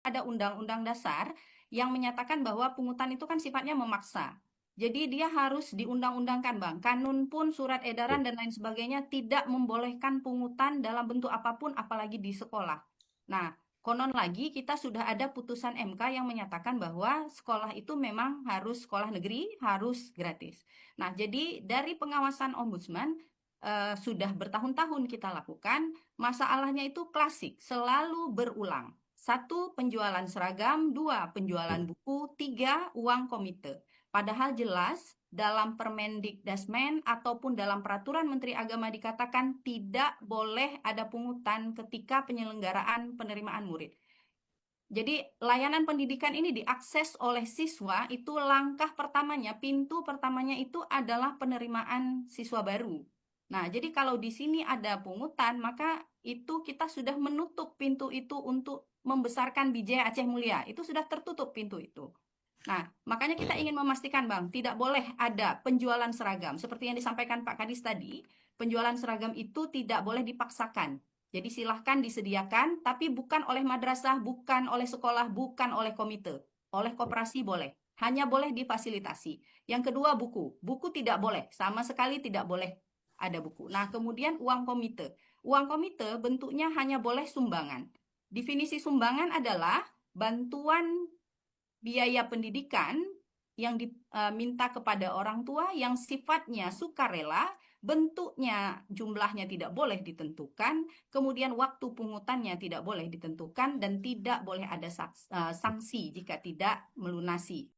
ada undang-undang dasar yang menyatakan bahwa pungutan itu kan sifatnya memaksa. Jadi dia harus diundang-undangkan, Bang. Kanun pun, surat edaran Oke. dan lain sebagainya tidak membolehkan pungutan dalam bentuk apapun, apalagi di sekolah. Nah, konon lagi kita sudah ada putusan MK yang menyatakan bahwa sekolah itu memang harus sekolah negeri, harus gratis. Nah, jadi dari pengawasan ombudsman sudah bertahun-tahun kita lakukan, masalahnya itu klasik, selalu berulang. Satu, penjualan seragam. Dua, penjualan Hmm. buku. Tiga, uang komite. Padahal jelas dalam Permendikdasmen ataupun dalam peraturan Menteri Agama dikatakan tidak boleh ada pungutan ketika penyelenggaraan penerimaan murid. Jadi layanan pendidikan ini diakses oleh siswa itu langkah pertamanya, pintu pertamanya itu adalah penerimaan siswa baru. Nah, jadi kalau di sini ada pungutan, maka itu kita sudah menutup pintu itu untuk membesarkan Bijaya Aceh Mulia. Itu sudah tertutup pintu itu. Nah, makanya kita ingin memastikan, Bang, tidak boleh ada penjualan seragam. Seperti yang disampaikan Pak Kadis tadi, penjualan seragam itu tidak boleh dipaksakan. Jadi silahkan disediakan, tapi bukan oleh madrasah, bukan oleh sekolah, bukan oleh komite. Oleh koperasi boleh. Hanya boleh difasilitasi. Yang kedua, buku. Buku tidak boleh. Sama sekali tidak boleh ada buku. Nah, kemudian uang komite. Uang komite bentuknya hanya boleh sumbangan. Definisi sumbangan adalah bantuan biaya pendidikan yang diminta kepada orang tua yang sifatnya sukarela, bentuknya jumlahnya tidak boleh ditentukan, kemudian waktu pungutannya tidak boleh ditentukan, dan tidak boleh ada sanksi jika tidak melunasi.